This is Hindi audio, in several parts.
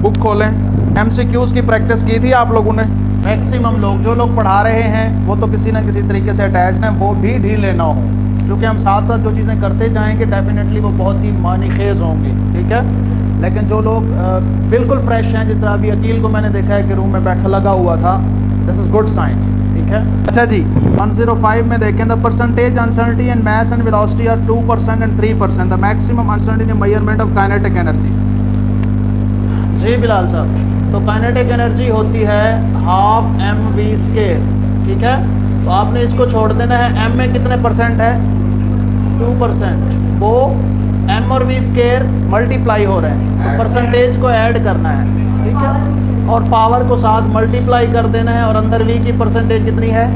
बुक खोलें। MCQs की प्रैक्टिस की थी आप लोगों ने। मैक्सिमम लोग जो लोग पढ़ा रहे हैं वो तो किसी ना किसी तरीके से अटैच हैं, वो भी ढीले ना हो, क्योंकि हम साथ साथ जो चीज़ें करते जाएंगे डेफिनेटली वो बहुत ही मानीखेज होंगी, ठीक है। लेकिन जो लोग बिल्कुल फ्रेश हैं, जिस तरह अभी अकील को मैंने देखा है कि रूम में बैठा लगा हुआ था, दिस इज़ गुड साइन, ठीक है। अच्छा जी, 105 में देखें, the percentage uncertainty in mass and velocity are 2% and 3%, the maximum uncertainty in measurement of kinetic energy. जी बिलाल साहब, तो काइनेटिक एनर्जी होती है हाफ mv², ठीक है। तो आपने इसको छोड़ देना है, m में कितने परसेंट है, 2%, वो m और v² मल्टीप्लाई हो रहे हैं, तो परसेंटेज को ऐड करना है, ठीक है, और पावर को साथ मल्टीप्लाई कर देना है, और अंदर v की परसेंटेज कितनी है,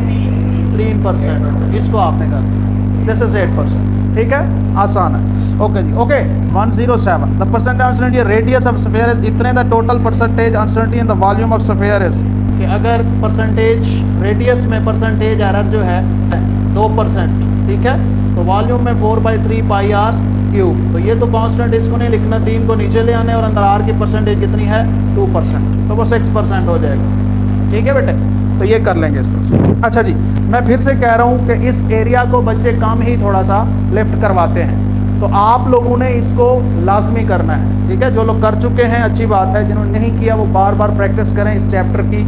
3%, इसको आपने कर दिया, दिस इज 8%, ठीक है, आसान है। ओके जी, okay. 107, the percentage uncertainty radius of sphere is इतने, the total percentage uncertainty in the volume of sphere is, कि अगर परसेंटेज रेडियस में परसेंटेज एरर जो है 2%, ठीक है, तो वॉल्यूम में 4/3 पाई r क्यूब, तो ये तो कांस्टेंट, इसको नहीं लिखना, 3 को नीचे ले आने, और अंदर r की परसेंटेज कितनी है, 2%, तो वो 6% हो जाएगा, ठीक है बेटे। तो ये कर लेंगे इस तरह से। अच्छा जी, मैं फिर से कह रहा हूँ कि इस एरिया को बच्चे कम ही थोड़ा सा लिफ्ट करवाते हैं, तो आप लोगों ने इसको लाजमी करना है, ठीक है। जो लोग कर चुके हैं अच्छी बात है, जिन्होंने नहीं किया वो बार बार प्रैक्टिस करें इस चैप्टर की,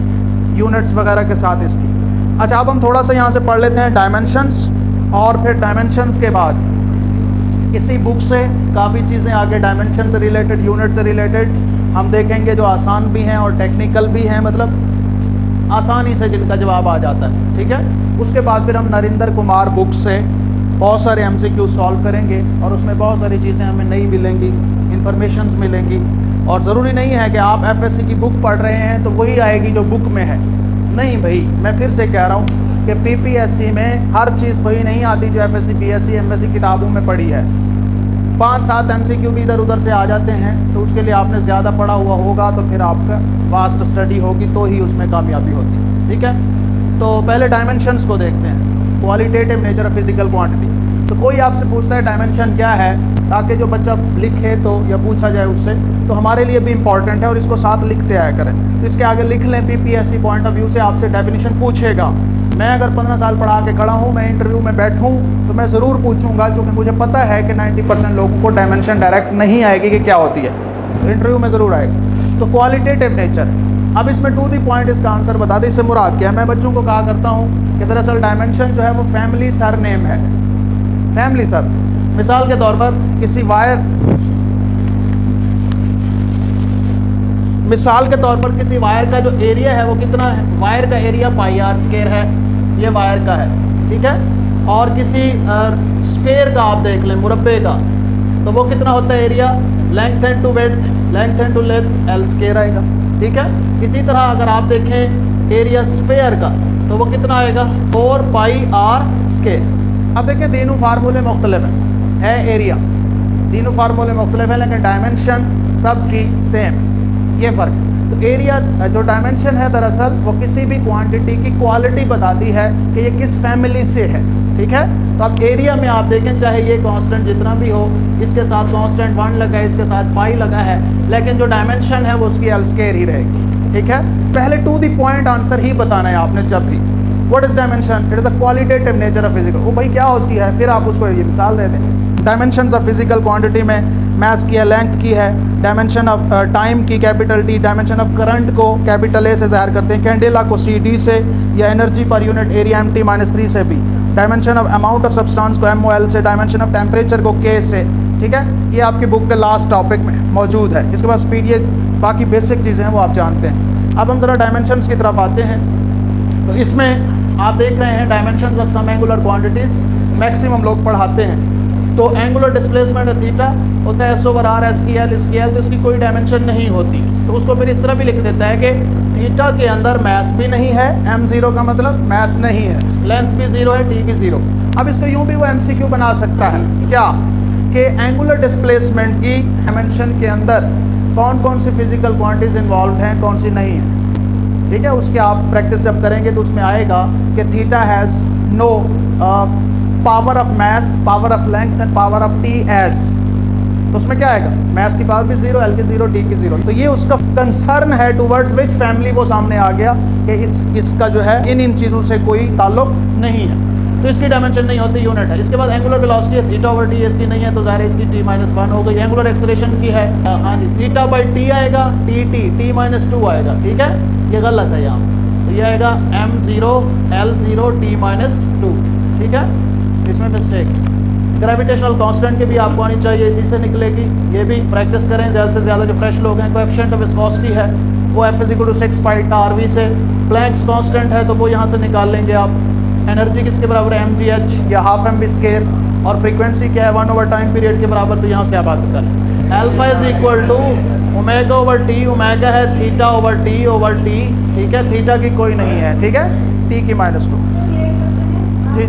यूनिट्स वगैरह के साथ इसकी। अच्छा, अब हम थोड़ा सा यहाँ से पढ़ लेते हैं डायमेंशंस, और फिर डायमेंशंस के बाद इसी बुक से काफ़ी चीज़ें आगे डायमेंशन से रिलेटेड, यूनिट से रिलेटेड हम देखेंगे, जो आसान भी हैं और टेक्निकल भी हैं, मतलब आसानी से जिनका जवाब आ जाता है, ठीक है। उसके बाद फिर हम नरेंद्र कुमार बुक से बहुत सारे MCQ सॉल्व करेंगे, और उसमें बहुत सारी चीज़ें हमें नई मिलेंगी, इन्फॉर्मेशंस मिलेंगी, और ज़रूरी नहीं है कि आप FSC की बुक पढ़ रहे हैं तो वही आएगी जो बुक में है, नहीं भाई, मैं फिर से कह रहा हूँ कि PPSC में हर चीज़ वही नहीं आती जो FSC BSc MSc किताबों में पढ़ी है। 5-7 MCQ भी इधर उधर से आ जाते हैं, तो उसके लिए आपने ज़्यादा पढ़ा हुआ होगा, तो फिर आपका वास्ट स्टडी होगी तो ही उसमें कामयाबी होती है, ठीक है। तो पहले डायमेंशंस को देखते हैं, qualitative nature of physical quantity. तो कोई आपसे पूछता है डायमेंशन क्या है, ताकि जो बच्चा लिखे तो, या पूछा जाए उससे, तो हमारे लिए भी इंपॉर्टेंट है, और इसको साथ लिखते आया करें। तो इसके आगे लिख लें, PPSC पॉइंट ऑफ व्यू से आपसे डेफिनेशन पूछेगा। मैं अगर 15 साल पढ़ा के खड़ा हूँ, मैं इंटरव्यू में बैठूँ, तो मैं ज़रूर पूछूंगा, क्योंकि मुझे पता है कि 90% लोगों को डायमेंशन डायरेक्ट नहीं आएगी कि क्या होती है, तो इंटरव्यू में ज़रूर आएगी। तो क्वालिटेटिव नेचर, अब इसमें टू द पॉइंट इसका आंसर बता दें, इससे मुराद क्या है। मैं बच्चों को कहा करता हूँ कि दरअसल डायमेंशन जो है वो फैमिली सरनेम है, फैमिली सर। मिसाल के तौर पर किसी वायर, मिसाल के तौर पर किसी वायर का जो एरिया है वो कितना है, वायर का एरिया πr² है, ये वायर का है, ठीक है। और किसी स्क्वायर का आप देख लें, मुरब्बे का, तो वो कितना होता है area, length and to width, length and to length l² आएगा, ठीक है। इसी तरह अगर आप देखें एरिया स्फेयर का, तो वो कितना आएगा, 4πr²। अब देखें तीनों फार्मूले मुख्तलिफ है एरिया, तीनों फार्मूले मुख्तलिफ है, लेकिन डायमेंशन सबकी सेम, ये फ़र्क। तो एरिया जो डायमेंशन है दरअसल वो किसी भी क्वांटिटी की क्वालिटी बताती है कि ये किस फैमिली से है, ठीक है। तो अब एरिया में आप देखें, चाहे ये कांस्टेंट जितना भी हो, इसके साथ कांस्टेंट 1 लगा है, इसके साथ पाई लगा है, लेकिन जो डायमेंशन है वो उसकी l² ही रहेगी, ठीक है। पहले टू द पॉइंट आंसर ही बताना है आपने जब भी। What is dimension, it is the qualitative nature of physical, वो भाई क्या होती है, फिर आप उसको ये मिसाल दे दें। डायमेंशंस ऑफ फिजिकल क्वांटिटी में मास की है, लेंथ की है, डायमेंशन ऑफ टाइम की capital T, dimension of current को कैपिटल A से ज़ाहिर करते हैं, कैंडेला को CD से, या energy per unit area MT-3 से भी, dimension of amount of substance को MOL से, डायमेंशन ऑफ टेम्परेचर को K से, ठीक है। ये आपकी बुक के लास्ट टॉपिक में मौजूद है। इसके बाद स्पीड, ये बाकी बेसिक चीज़ें हैं वो आप जानते हैं। अब हम ज़रा डायमेंशंस की तरफ आते हैं। तो इसमें आप देख रहे हैं dimensions of some angular quantities, maximum लोग पढ़ाते हैं। तो एंगुलर डिस्प्लेसमेंट थीटा होता है S/R, इसकी L, तो इसकी कोई डायमेंशन नहीं होती। तो उसको फिर इस तरह भी लिख देता है कि थीटा के अंदर मास भी नहीं है, m0 का मतलब मास नहीं है, लेंथ भी 0 है, t भी 0। अब इसको यूँ भी वो MCQ बना सकता है, क्या कि एंगुलर डिस्प्लेसमेंट की डायमेंशन के अंदर कौन कौन सी फिजिकल क्वांटिटीज इन्वॉल्व हैं, कौन सी नहीं है, ठीक है। उसके आप प्रैक्टिस जब करेंगे तो उसमें आएगा कि theta has no power of mass, power of length and power of T S, तो उसमें क्या आएगा, मैथ्स की पावर भी 0, एल की 0, टी की 0। तो ये उसका कंसर्न है टूवर्ड्स विच फैमिली, वो सामने आ गया कि इसका जो है इन चीज़ों से कोई ताल्लुक नहीं है, तो इसकी डायमेंशन नहीं होती, यूनिट है। इसके बाद एंगुलर वेलोसिटी है थीटा ओवर टी, इसकी नहीं है तो ज़ाहिर है इसकी t-1 हो गई। एंगुलर एक्सेलरेशन की है, हाँ जी, थीटा बाई टी आएगा, t-2 आएगा, ठीक है, ये गलत है यहाँ, तो ये आएगा m0 l0 t-2, ठीक है, इसमें मिस्टेक्स। ग्रेविटेशनल कांस्टेंट की भी आपको आनी चाहिए, इसी से निकलेगी, ये भी प्रैक्टिस करें ज़्यादा से ज़्यादा। जो फ्रेश लोग हैं, कोएफिशिएंट ऑफ विस्कोसिटी है वो F=6 पाई RV से, प्लैंक्स कांस्टेंट है तो वो यहाँ से निकाल लेंगे आप। एनर्जी किसके बराबर है, mgh या हाफ एम वी स्केयर, और फ्रीक्वेंसी क्या है 1 ओवर टाइम पीरियड के बराबर, तो यहाँ से आप हासिल करें। Alpha is equal to omega over T, omega है theta over T over T, ठीक है, थीटा की कोई नहीं है, ठीक है, t की -2 जी।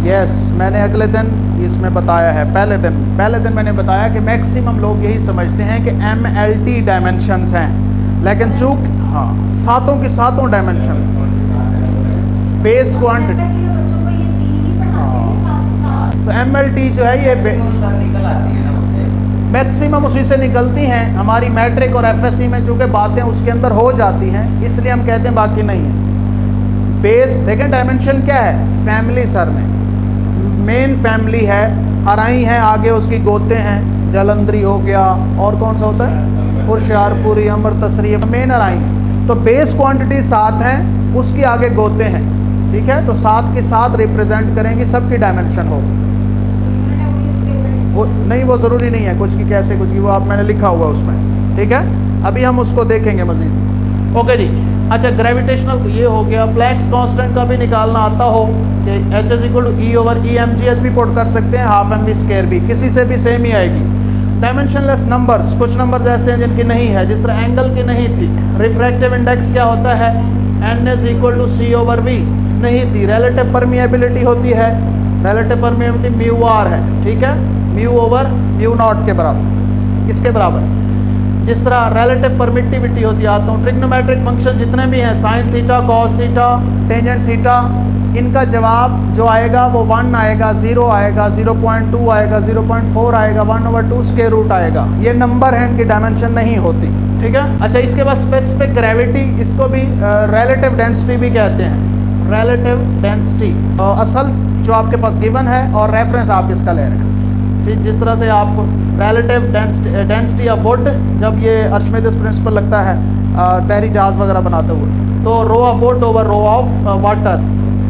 यस, मैंने अगले दिन इसमें बताया है, पहले दिन मैंने बताया कि मैक्सिमम लोग यही समझते हैं कि MLT डायमेंशंस हैं, लेकिन चूक हाँ सातों की सातों डायमेंशन बेस क्वांटिटी, तो MLT जो है ये मैक्सिमम उसी से निकलती हैं। हमारी मैट्रिक और FSC में चूँकि बातें उसके अंदर हो जाती हैं, इसलिए हम कहते हैं, बाकी नहीं है। बेस देखें, डायमेंशन क्या है, फैमिली सर में मेन फैमिली है, अराई है, आगे उसकी गोते हैं, जलंधरी हो गया, और कौन सा होता है, होशियारपुरी, अमृतसरी, मेन अराई। तो बेस क्वांटिटी 7 है, उसकी आगे गोते हैं, ठीक है, तो 7 के साथ रिप्रेजेंट करेंगे, सबकी डायमेंशन हो। वो नहीं, वो ज़रूरी नहीं है कुछ की कैसे कुछ की, वो आप मैंने लिखा हुआ उसमें, ठीक है, अभी हम उसको देखेंगे मज़ीद। ओके जी, अच्छा, ग्रेविटेशनल ये हो गया। प्लैंक्स कांस्टेंट का भी निकालना आता हो कि H=E/E/mgh भी पुट कर सकते हैं, हाफ एम वी स्केयर भी, किसी से भी सेम ही आएगी। डायमेंशनलेस नंबर्स, कुछ नंबर्स ऐसे हैं जिनकी नहीं है, जिस तरह एंगल की नहीं थी। रिफ्रैक्टिव इंडेक्स क्या होता है, n=c/v नहीं थी। रिलेटिव परमिएबिलिटी होती है, रिलेटिव परमिएबिलिटी μr है, ठीक है, μ/μ0 के बराबर, किसके बराबर, जिस तरह रिलेटिव परमिटिविटी होती है। आता हूँ, ट्रिग्नोमेट्रिक फंक्शन जितने भी हैं, sine theta, cos theta, tangent theta, इनका जवाब जो आएगा वो 1 आएगा, 0 आएगा, 0.2 आएगा, 0.4 आएगा, 1/2 स्क्वायर रूट आएगा। ये नंबर है, इनकी डायमेंशन नहीं होती, ठीक है। अच्छा, इसके बाद स्पेसिफिक ग्रेविटी, इसको भी रिलेटिव डेंसिटी भी कहते हैं, रिलेटिव डेंसिटी, असल जो आपके पास गिवन है और रेफरेंस आप इसका ले रहे हैं, ठीक। जिस तरह से आपको रिलेटिव डेंसिटी ऑफ वुड, जब ये अर्शमिदिस प्रिंसिपल लगता है बहरी जहाज़ वगैरह बनाते हुए, तो row of wood over row of water,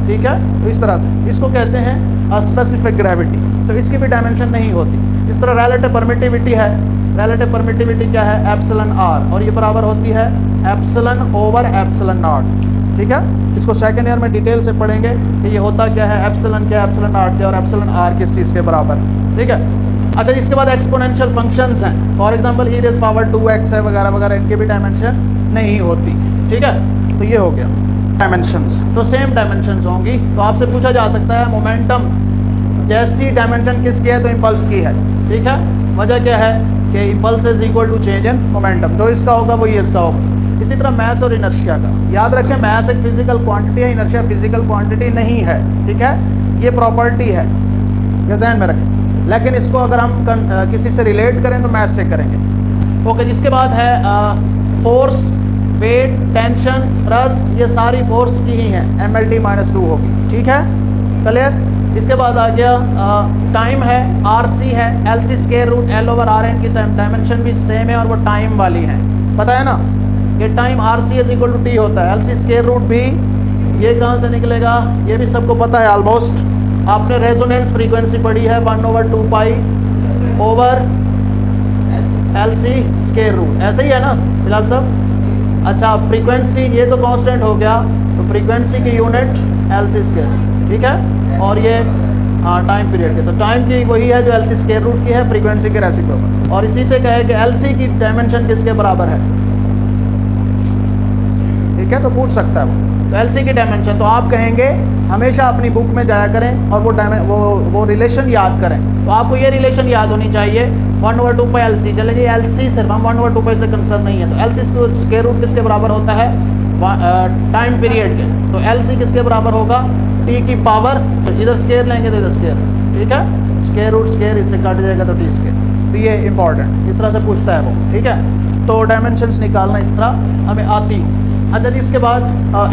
ठीक है, तो इस तरह से इसको कहते हैं स्पेसिफिक ग्रेविटी, तो इसकी भी डायमेंशन नहीं होती। इस तरह रिलेटिव परमिटिविटी है, रिलेटिव परमिटिविटी क्या है, εr, और ये बराबर होती है ε/ε0, ठीक है। इसको सेकेंड ईयर में डिटेल से पढ़ेंगे कि ये होता क्या है, एप्सिलॉन क्या है, ε0 क्या, और εr किस चीज़ के बराबर, ठीक है। अच्छा, इसके बाद एक्सपोनेंशियल फंक्शंस हैं, फॉर एग्जांपल e⁻²x है वगैरह वगैरह, इनकी भी डायमेंशन नहीं होती, ठीक है। तो ये हो गया डायमेंशंस, तो सेम डायमेंशंस होंगी। तो आपसे पूछा जा सकता है मोमेंटम जैसी डायमेंशन किसकी है, तो इम्पल्स की है, ठीक है। वजह क्या है कि impulse is equal to change in momentum, जो इसका होगा वही इसका होगा। इसी तरह मैस और इनर्शिया का याद रखें, मैस एक फिजिकल क्वांटिटी है, इनर्शिया फिजिकल क्वांटिटी नहीं है, ठीक है, ये प्रॉपर्टी है, ये ध्यान में रखें। लेकिन इसको अगर हम किसी से रिलेट करें तो मैथ से करेंगे। ओके, जिसके बाद है फोर्स, वेट, टेंशन, थ्रस्ट, ये सारी फोर्स की ही है, MLT-2 होगी, ठीक है, क्लियर। इसके बाद आ गया टाइम है, RC है, LC² L/RN की सेम डायमेंशन भी सेम है, और वो टाइम वाली है, पता है ना, ये टाइम RC=T होता है। LC² भी ये कहाँ से निकलेगा, ये भी सबको पता है ऑलमोस्ट, आपने रेजोनेंस फ्रीक्वेंसी पढ़ी है, 1/2 पाई ओवर LC², ऐसे ही है ना फिलहाल सब। अच्छा, फ्रीक्वेंसी ये तो कांस्टेंट हो गया, तो फ्रीक्वेंसी की यूनिट LC², ठीक है, और ये टाइम पीरियड के, तो टाइम की वही है जो LC² की है, फ्रीक्वेंसी के रेसिप्रोकल। और इसी से कहे कि LC की डायमेंशन किसके बराबर है, ठीक है, तो पूछ सकता है वो, तो एलसी की डायमेंशन, तो आप कहेंगे हमेशा अपनी बुक में जाया करें और वो रिलेशन याद करें। तो आपको ये रिलेशन याद होनी चाहिए 1/2 पाई एलसी। चलिए एलसी सिर्फ हम 1/2 पाई से कंसर्न नहीं है, तो एलसी स्क्वायर रूट किसके बराबर होता है, टाइम पीरियड के। तो एलसी किसके बराबर होगा, टी की पावर, तो इधर स्क्वायर लेंगे तो इधर स्क्वायर, ठीक है, स्क्वायर रूट स्क्वायर इससे काट जाएगा तो टी स्क्वायर। तो ये इंपॉर्टेंट, इस तरह से पूछता है वो, ठीक है। तो डायमेंशंस निकालना इस तरह हमें आती है। अच्छा जी, इसके बाद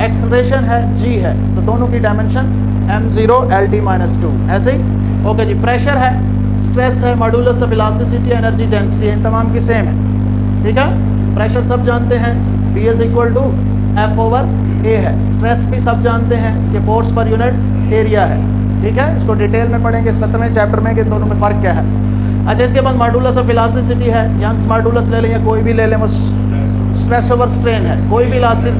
एक्सलेरेशन है जी है, तो दोनों की डायमेंशन m0 LT-2 ऐसे ही। ओके जी, प्रेशर है, स्ट्रेस है, modulus of elasticity, energy density है, इन तमाम की सेम है, ठीक है। प्रेशर सब जानते हैं P is equal to F/A है। स्ट्रेस भी सब जानते हैं कि फोर्स पर यूनिट एरिया है, ठीक है। इसको डिटेल में पढ़ेंगे 7वें चैप्टर में कि दोनों में फ़र्क क्या है। अच्छा, इसके बाद मॉड्यूलस ऑफ इलास्टिसिटी है, यंग्स मॉड्यूलस ले लें या कोई भी ले लें, वो स्ट्रेस ओवर स्ट्रेन है, कोई भी इलास्टिक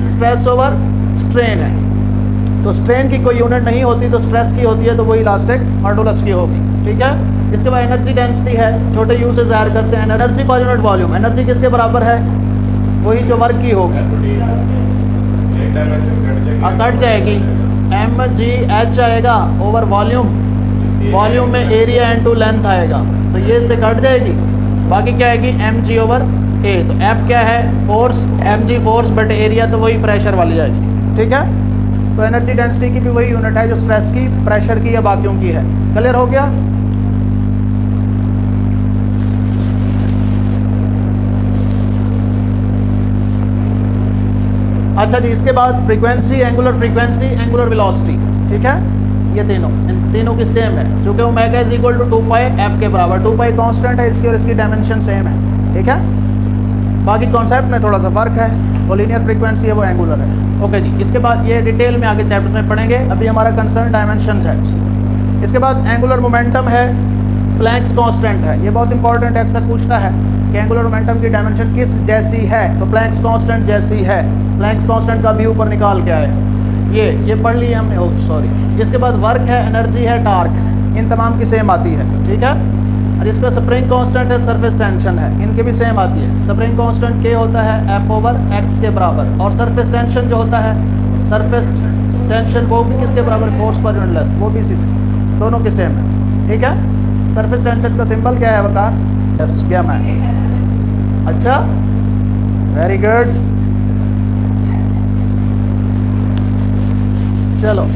स्ट्रेस ओवर स्ट्रेन है। तो स्ट्रेन की कोई यूनिट नहीं होती, तो स्ट्रेस की होती है, तो वही इलास्टिक मॉड्यूलस की होगी, ठीक है। इसके बाद एनर्जी डेंसिटी है, छोटे यू से ज़ाहिर करते हैं, energy per unit volume, energy किसके बराबर है, वही जो वर्क की होगी, कट जाएगी, mgh आएगा ओवर वॉल्यूम, वॉल्यूम में एरिया इनटू लेंथ आएगा, तो ये इससे कट जाएगी, बाकी क्या आएगी mg/a। तो f क्या है, force, mg force but area तो वही प्रेशर वाली आएगी, ठीक है। तो एनर्जी डेंसिटी की भी वही यूनिट है जो स्ट्रेस की, प्रेशर की या बाकियों की है। क्लियर हो गया। अच्छा जी, इसके बाद frequency, angular frequency, angular velocity, ठीक है। ये तीनों, इन तीनों की सेम है, चूँकि omega is equal to 2 pi F के बराबर, 2 पाई कॉन्स्टेंट है इसकी और इसकी डायमेंशन सेम है, ठीक है। बाकी कॉन्सेप्ट में थोड़ा सा फ़र्क है, वो लीनियर फ्रीक्वेंसी है, वो एंगुलर है। ओके जी, इसके बाद ये डिटेल में आगे चैप्टर में पढ़ेंगे, अभी हमारा कंसर्न डायमेंशंस है। इसके बाद एंगुलर मोमेंटम है, प्लैंक्स कांस्टेंट है, ये बहुत इंपॉर्टेंट है, अक्सर पूछता है कि एंगुलर मोमेंटम की डायमेंशन किस जैसी है, तो प्लैंक्स कांस्टेंट जैसी है। प्लैंक्स कांस्टेंट का भी ऊपर निकाल के आए, ये पढ़ लिए हमने, ओ सॉरी। इसके बाद वर्क है, एनर्जी है, टार्क है, इन तमाम की सेम आती है, ठीक है। और इस पर स्प्रिंग कांस्टेंट है, सरफेस टेंशन है, इनके भी सेम आती है। स्प्रिंग कांस्टेंट K होता है F/x के बराबर, और सरफेस टेंशन जो होता है, सरफेस टेंशन वो भी किसके बराबर, फोर्स पर यूनिट लेंथ, वो भी इसी से, दोनों के सेम है, ठीक है। सरफेस टेंशन का सिंबल क्या है बता, यस क्या मैं, अच्छा वेरी गुड, चलो।